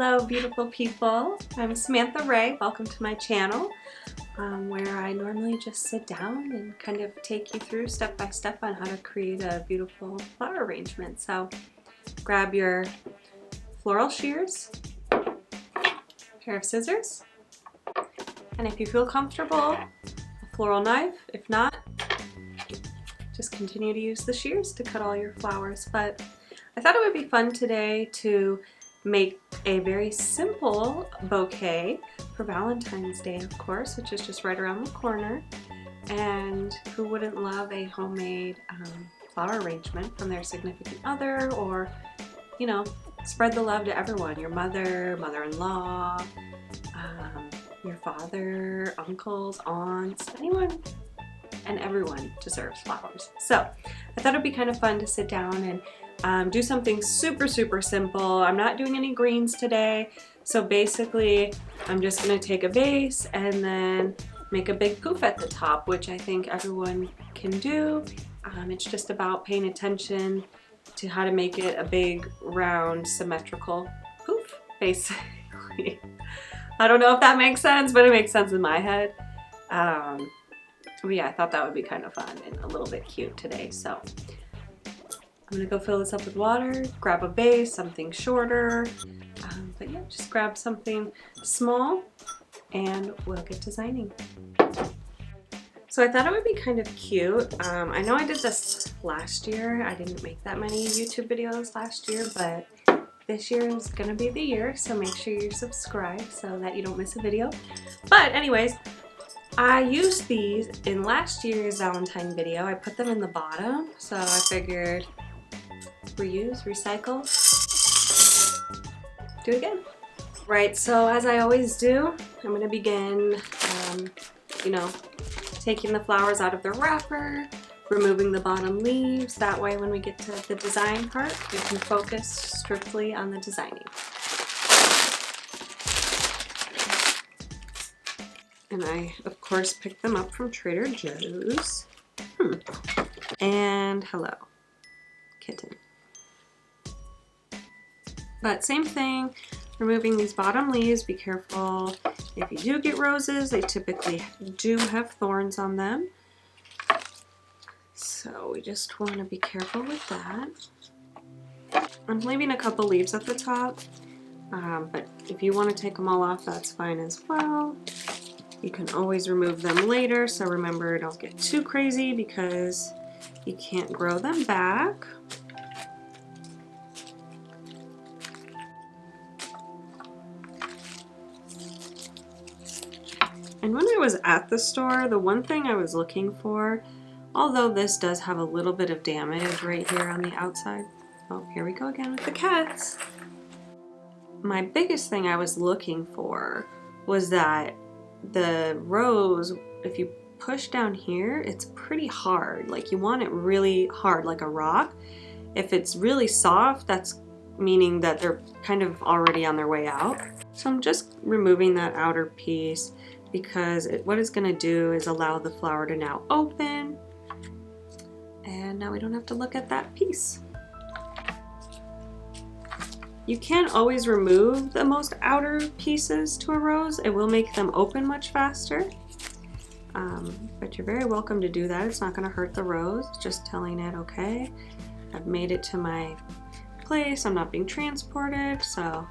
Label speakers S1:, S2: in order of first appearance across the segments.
S1: Hello beautiful people, I'm Samantha Ray. Welcome to my channel where I normally just sit down and kind of take you through step by step on how to create a beautiful flower arrangement. So grab your floral shears, a pair of scissors, and if you feel comfortable, a floral knife. If not, just continue to use the shears to cut all your flowers. But I thought it would be fun today to make a very simple bouquet for Valentine's Day, of course, which is just right around the corner. And who wouldn't love a homemade flower arrangement from their significant other, or, you know, spread the love to everyone, your mother, mother-in-law, your father, uncles, aunts, anyone and everyone deserves flowers. So I thought it'd be kind of fun to sit down and do something super simple. I'm not doing any greens today, so basically I'm just going to take a vase and then make a big poof at the top, which I think everyone can do. It's just about paying attention to how to make it a big round symmetrical poof, basically. I don't know if that makes sense, but it makes sense in my head. But yeah, I thought that would be kind of fun and a little bit cute today. So I'm gonna go fill this up with water, grab a vase, something shorter. But yeah, just grab something small and we'll get designing. So I thought it would be kind of cute. I know I did this last year. I didn't make that many YouTube videos last year, but this year is gonna be the year, so make sure you're subscribed so that you don't miss a video. But anyways, I used these in last year's Valentine video. I put them in the bottom, so I figured reuse, recycle, do it again. Right, so as I always do, I'm going to begin, you know, taking the flowers out of the wrapper, removing the bottom leaves. That way when we get to the design part, we can focus strictly on the designing. And I, of course, picked them up from Trader Joe's. And hello, kitten. But same thing, removing these bottom leaves. Be careful if you do get roses. They typically do have thorns on them. So we just want to be careful with that. I'm leaving a couple leaves at the top, but if you want to take them all off, that's fine as well. You can always remove them later, so remember, don't get too crazy because you can't grow them back. And when I was at the store, the one thing I was looking for, although this does have a little bit of damage right here on the outside. Oh, here we go again with the cats. My biggest thing I was looking for was that the rose, if you push down here, it's pretty hard. Like, you want it really hard, like a rock. If it's really soft, that's meaning that they're kind of already on their way out. So I'm just removing that outer piece because what it's going to do is allow the flower to now open. And now we don't have to look at that piece. You can't always remove the most outer pieces to a rose. It will make them open much faster. But you're very welcome to do that. It's not going to hurt the rose. Just telling it, okay, I've made it to my place. I'm not being transported. So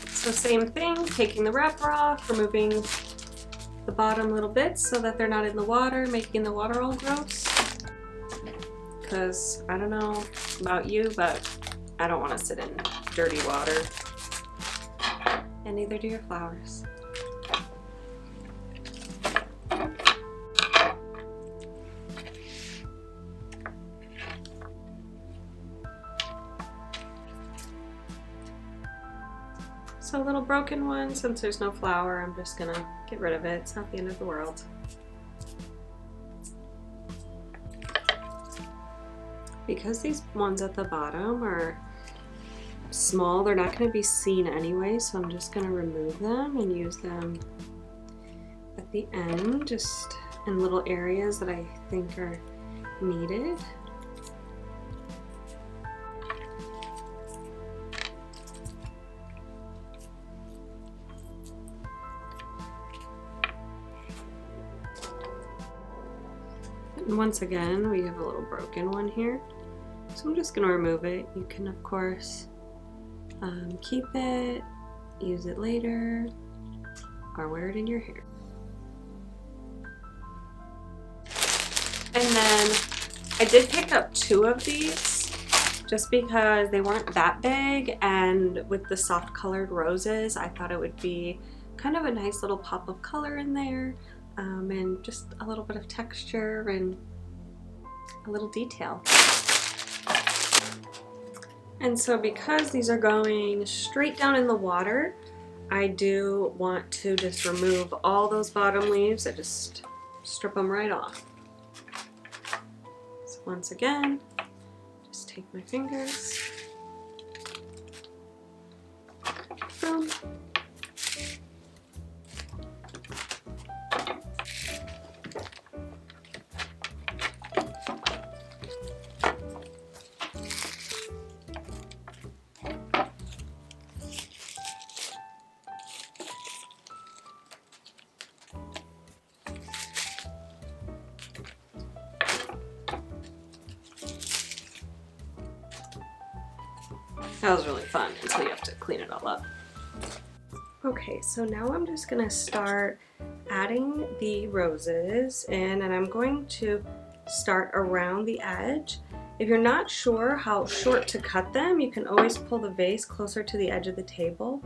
S1: same thing, taking the wrapper off, removing the bottom little bits so that they're not in the water, making the water all gross. Because I don't know about you, but I don't want to sit in dirty water. And neither do your flowers. So a little broken one, since there's no flower, I'm just gonna get rid of it. It's not the end of the world. Because these ones at the bottom are small, they're not going to be seen anyway, so I'm just going to remove them and use them at the end, just in little areas that I think are needed. And once again, we have a little broken one here. So I'm just going to remove it. You can, of course, keep it, use it later, or wear it in your hair. And then I did pick up 2 of these just because they weren't that big, and with the soft colored roses, I thought it would be kind of a nice little pop of color in there, and just a little bit of texture and a little detail. And so because these are going straight down in the water, I do want to just remove all those bottom leaves. I just strip them right off. So once again, just take my fingers, boom. That was really fun until you have to clean it all up. Okay, so now I'm just gonna start adding the roses in, and I'm going to start around the edge. If you're not sure how short to cut them, you can always pull the vase closer to the edge of the table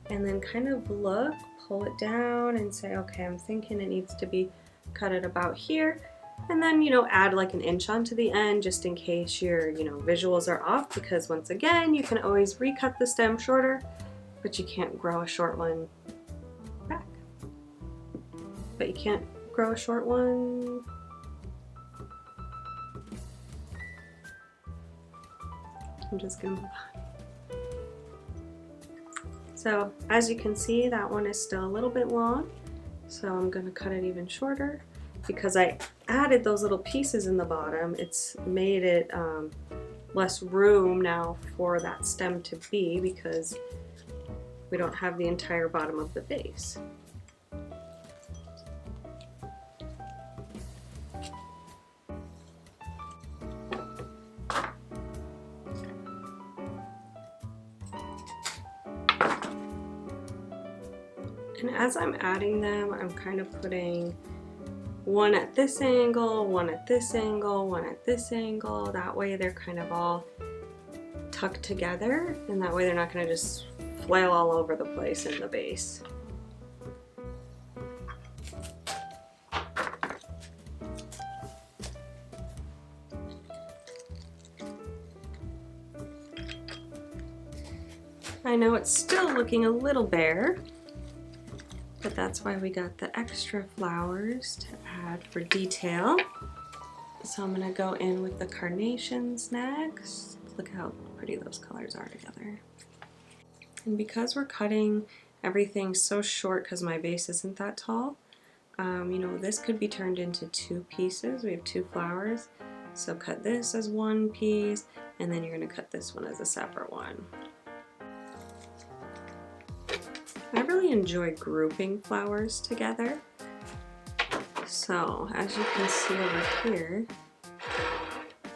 S1: and then kind of look, pull it down and say, okay, I'm thinking it needs to be cut at about here. And then, you know, add like an inch onto the end just in case your, you know, visuals are off, because once again, you can always recut the stem shorter, but you can't grow a short one back. But you can't grow a short one. I'm just gonna move on. So as you can see, that one is still a little bit long. So I'm gonna cut it even shorter. Because I added those little pieces in the bottom, it's made it less room now for that stem to be, because we don't have the entire bottom of the vase. And as I'm adding them, I'm kind of putting one at this angle, one at this angle, one at this angle. That way they're kind of all tucked together, and that way they're not going to just flail all over the place in the vase. I know it's still looking a little bare, but that's why we got the extra flowers to add for detail. So I'm gonna go in with the carnations next. Look how pretty those colors are together. And because we're cutting everything so short because my vase isn't that tall, you know, this could be turned into 2 pieces. We have 2 flowers. So cut this as 1 piece, and then you're gonna cut this one as a separate one. I really enjoy grouping flowers together. So as you can see over here,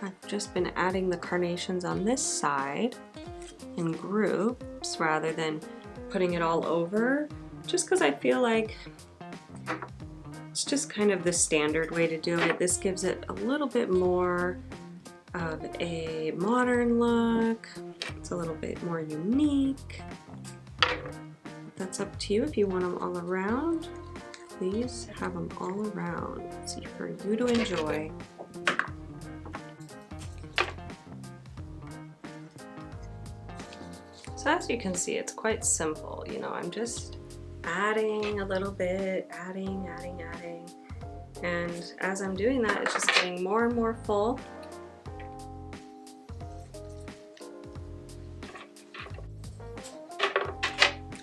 S1: I've just been adding the carnations on this side in groups rather than putting it all over, just because I feel like it's just kind of the standard way to do it. This gives it a little bit more of a modern look. It's a little bit more unique. That's up to you. If you want them all around, please have them all around. It's for you to enjoy. So as you can see, it's quite simple. You know, I'm just adding a little bit, adding. And as I'm doing that, it's just getting more and more full.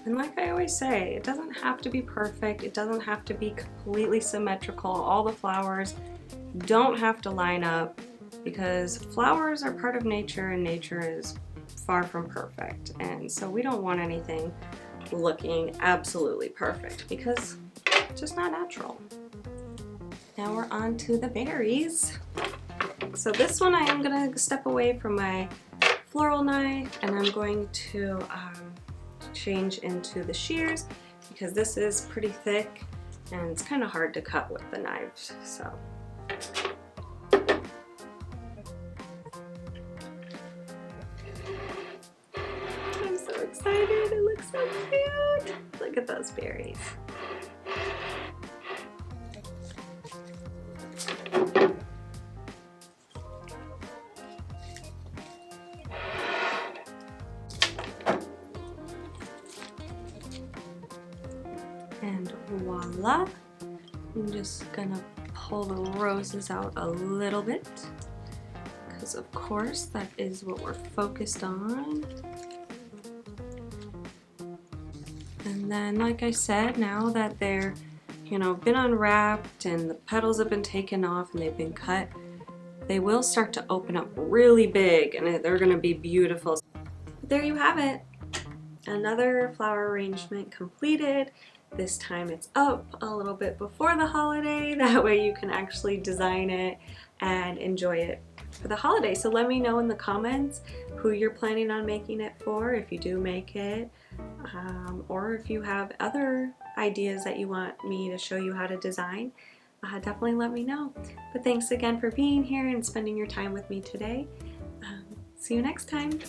S1: And like I always say, it doesn't have to be perfect. It doesn't have to be completely symmetrical. All the flowers don't have to line up, because flowers are part of nature and nature is far from perfect. And so we don't want anything looking absolutely perfect, because it's just not natural. Now we're on to the berries. So this one I am gonna step away from my floral knife and I'm going to change into the shears because this is pretty thick and it's kind of hard to cut with the knives. So I'm so excited, it looks so cute. Look at those berries. And voila, I'm just gonna pull the roses out a little bit because of course that is what we're focused on. And then like I said, now that they're, you know, been unwrapped and the petals have been taken off and they've been cut, they will start to open up really big and they're gonna be beautiful. But there you have it. Another flower arrangement completed. This time it's up a little bit before the holiday. That way you can actually design it and enjoy it for the holiday. So let me know in the comments who you're planning on making it for, if you do make it, or if you have other ideas that you want me to show you how to design. Definitely let me know. But thanks again for being here and spending your time with me today. See you next time.